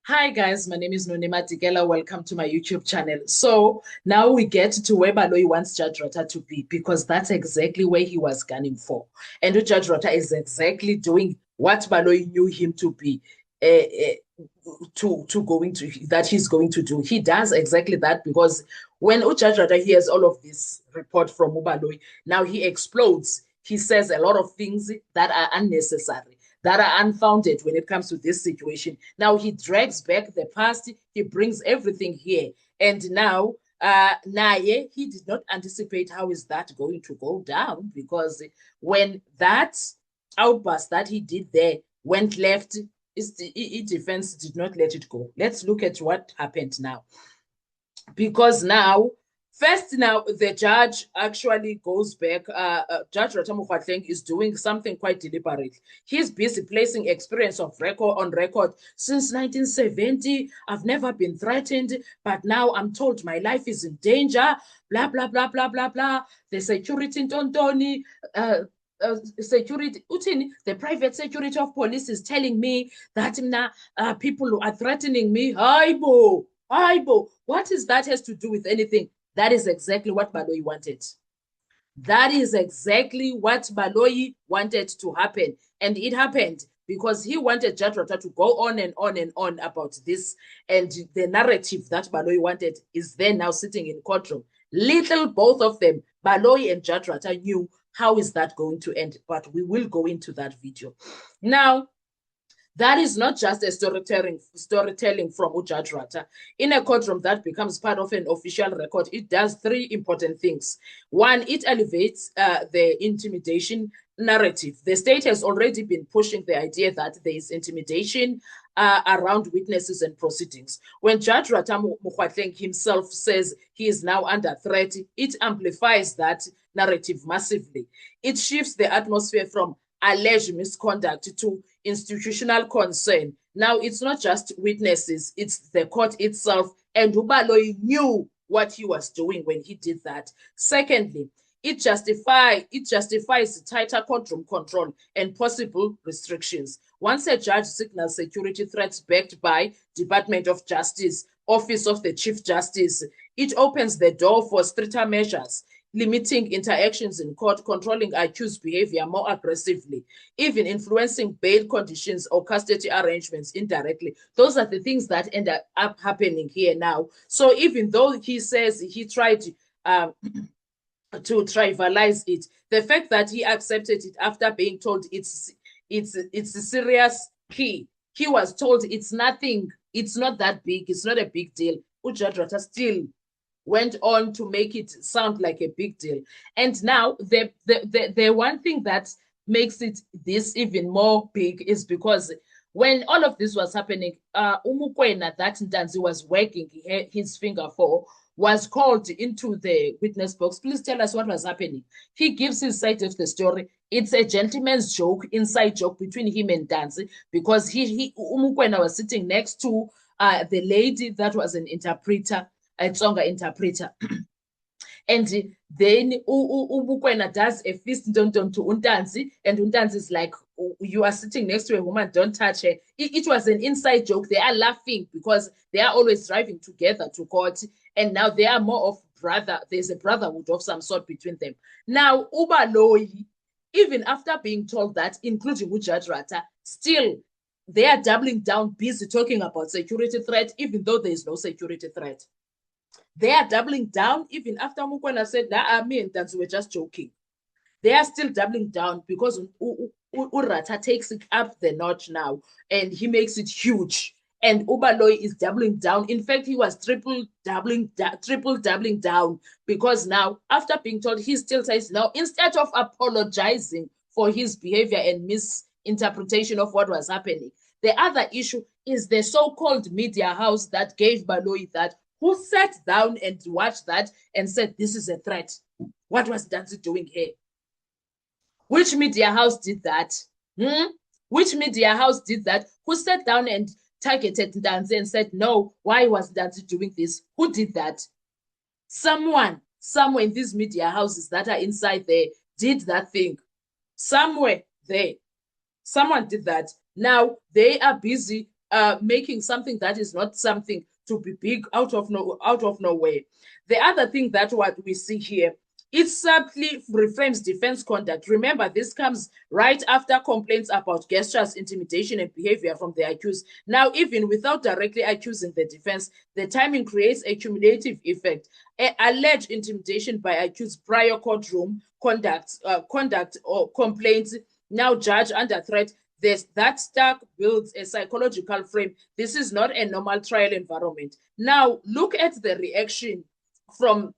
Hi guys, my name is Nonema Tigela. Welcome to my YouTube channel. So now we get to where Baloyi wants Judge Rota to be because that's exactly where he was gunning for. And Judge Rota is exactly doing what Baloyi knew him to be to going to that he's going to do. He does exactly that because when Judge Rota hears all of this report from Baloyi, now he explodes. He says a lot of things that are unnecessary, that are unfounded when it comes to this situation. Now he drags back the past, he brings everything here. And now, Naye, he did not anticipate how is that going to go down because when that outburst that he did there went left, his defense did not let it go. Let's look at what happened now. Because now, first, now the judge actually goes back. Judge Ratamu Kgatleng is doing something quite deliberate. He's busy placing experience of record on record. Since 1970, I've never been threatened, but now I'm told my life is in danger. Blah blah blah blah blah blah. The security in Tontoni. Security, the private security of police is telling me that people are threatening me. Aibo, Aibo, what is that has to do with anything? That is exactly what Baloyi wanted. That is exactly what Baloyi wanted to happen. And it happened because he wanted Judge Rota to go on and on and on about this. And the narrative that Baloyi wanted is there now sitting in courtroom. Little both of them, Baloyi and Judge Rota, knew how is that going to end. But we will go into that video. Now, that is not just a storytelling from Judge Rata. In a courtroom that becomes part of an official record, it does three important things. One, it elevates the intimidation narrative. The state has already been pushing the idea that there is intimidation around witnesses and proceedings. When Judge Ratamu Mokgwatleng himself says he is now under threat, it amplifies that narrative massively. It shifts the atmosphere from alleged misconduct to institutional concern. Now, it's not just witnesses, it's the court itself. And Baloyi knew what he was doing when he did that. Secondly, it justifies tighter courtroom control and possible restrictions. Once a judge signals security threats backed by Department of Justice, Office of the Chief Justice, it opens the door for stricter measures, limiting interactions in court, controlling accused behavior more aggressively, even influencing bail conditions or custody arrangements indirectly. Those are the things that end up happening here now. So even though he says he tried to trivialize it, the fact that he accepted it after being told it's a serious key, he was told it's nothing, it's not that big, it's not a big deal. Judge Rata still went on to make it sound like a big deal. And now the one thing that makes it this even more big is because when all of this was happening, Umukwena, that Ntanzi was working his finger for, was called into the witness box. Please tell us what was happening. He gives his side of the story. It's a gentleman's joke, inside joke between him and Ntanzi, because Umukwena was sitting next to the lady that was an interpreter, a Tsonga interpreter. And then Ubukwena does a fist to Untanzi, and Untanzi is like, you are sitting next to a woman, don't touch her. It was an inside joke. They are laughing because they are always driving together to court, and now they are more of brother. There's a brotherhood of some sort between them. Now, Baloyi, even after being told that, including Judge Rata, still they are doubling down, busy talking about security threat, even though there is no security threat. They are doubling down even after Mukwena said that me and Ntanzi were just joking. They are still doubling down because Urata takes it up the notch now and he makes it huge. And Baloyi is doubling down. In fact, he was triple doubling down because now, after being told, he still says now, instead of apologizing for his behavior and misinterpretation of what was happening, the other issue is the so-called media house that gave Baloyi that, who sat down and watched that and said, this is a threat. What was Ntanzi doing here? Which media house did that? Which media house did that? Who sat down and targeted Ntanzi and said, no, why was Ntanzi doing this? Who did that? Someone, somewhere in these media houses that are inside there did that thing. Somewhere there. Someone did that. Now they are busy making something that is not something to be big out of nowhere. The other thing that what we see here, it subtly reframes defense conduct. Remember, this comes right after complaints about gestures, intimidation, and behavior from the accused. Now, even without directly accusing the defense, the timing creates a cumulative effect. Alleged intimidation by accused prior courtroom conduct or complaints now judge under threat. That stack builds a psychological frame. This is not a normal trial environment. Now, look at the reaction from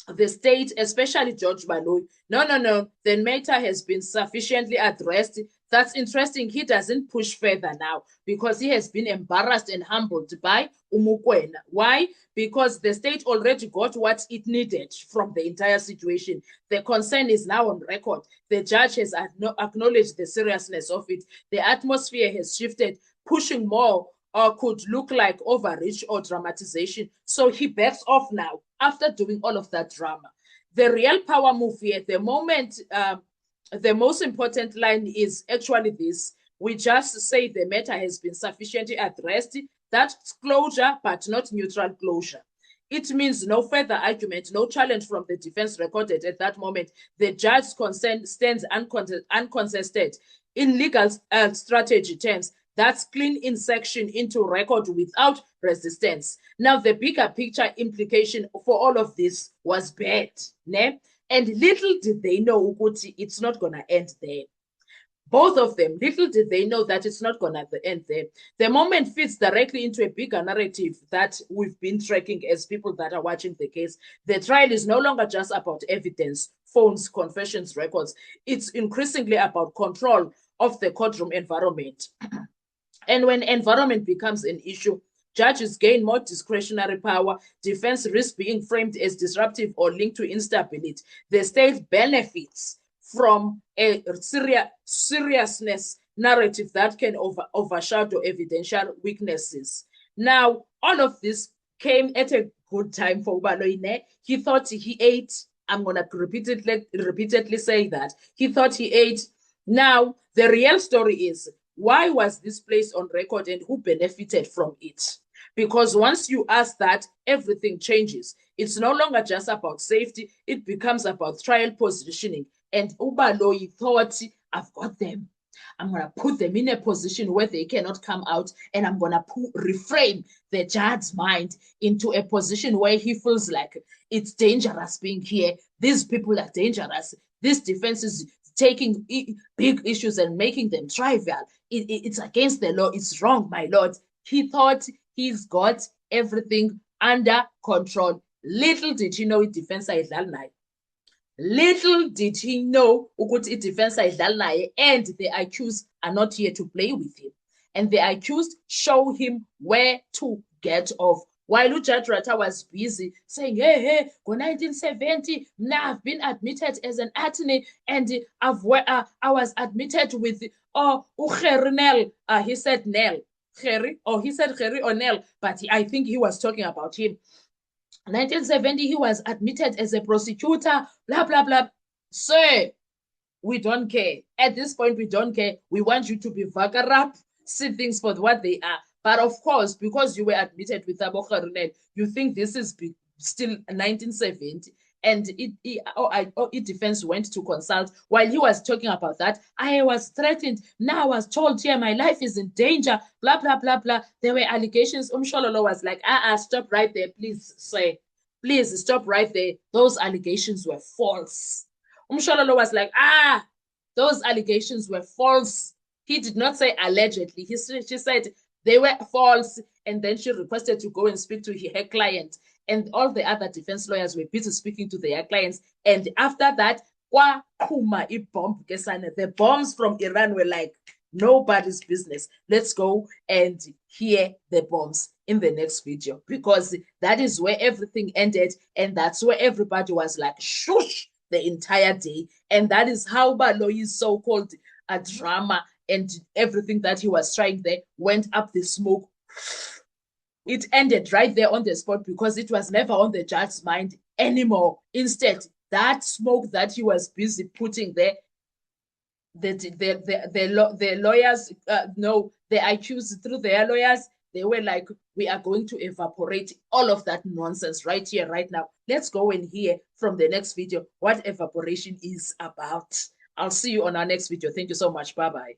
the state, especially George Baloyi. No, the matter has been sufficiently addressed. That's interesting. He doesn't push further now because he has been embarrassed and humbled by Umukwena. Why? Because the state already got what it needed from the entire situation. The concern is now on record. The judge has acknowledged the seriousness of it. The atmosphere has shifted, pushing more or could look like overreach or dramatization. So he backs off now after doing all of that drama. The real power move here at the moment, the most important line is actually this. We just say the matter has been sufficiently addressed. That's closure, but not neutral closure. It means no further argument, no challenge from the defense recorded at that moment. The judge's consent stands uncontested. In legal strategy terms, that's clean insertion into record without resistance. Now, the bigger picture implication for all of this was bad, ne? And little did they know Uguti, it's not going to end there. Both of them, little did they know that it's not going to end there. The moment fits directly into a bigger narrative that we've been tracking as people that are watching the case. The trial is no longer just about evidence, phones, confessions, records. It's increasingly about control of the courtroom environment. And when environment becomes an issue, judges gain more discretionary power. Defense risks being framed as disruptive or linked to instability. The state benefits from a seriousness narrative that can overshadow evidential weaknesses. Now, all of this came at a good time for Ubaloyi. He thought he ate. I'm going to repeatedly say that. He thought he ate. Now, the real story is, why was this placed on record and who benefited from it? Because once you ask that, everything changes. It's no longer just about safety. It becomes about trial positioning. And Ubaloyi thought, I've got them. I'm going to put them in a position where they cannot come out, and I'm going to reframe the judge's mind into a position where he feels like it's dangerous being here. These people are dangerous. This defense is taking big issues and making them trivial. It's against the law. It's wrong, my lord. He thought he's got everything under control. Little did he know it defense ayidlali naye. Little did he know ukuthi defense ayidlali naye, and the accused are not here to play with him. And the accused show him where to get off. While Judge Ratha was busy saying, hey, go-1970, now I've been admitted as an attorney, and I was admitted with Nel. He said Nel. He said Gerry or Nel, but I think he was talking about him. 1970, he was admitted as a prosecutor, blah, blah, blah. Sir, we don't care. At this point, we don't care. We want you to be vagarap, see things for what they are. But of course, because you were admitted with Thabo Gerynel, you think this is still 1970. And it defense went to consult. While he was talking about that, I was threatened. Now I was told here my life is in danger, blah, blah, blah, blah. There were allegations. Shololo was like, stop right there, please, say. Please stop right there. Those allegations were false. Shololo was like, those allegations were false. He did not say allegedly. She said they were false. And then she requested to go and speak to her client. And all the other defense lawyers were busy speaking to their clients. And after that, the bombs from Iran were like, nobody's business. Let's go and hear the bombs in the next video, because that is where everything ended. And that's where everybody was like, shush, the entire day. And that is how Baloyi's so-called drama and everything that he was trying there went up the smoke. It ended right there on the spot because it was never on the judge's mind anymore. Instead, that smoke that he was busy putting there the lawyers, no, the accused through their lawyers, they were like, we are going to evaporate all of that nonsense right here, right now. Let's go and hear from the next video what evaporation is about. I'll see you on our next video. Thank you so much. Bye-bye.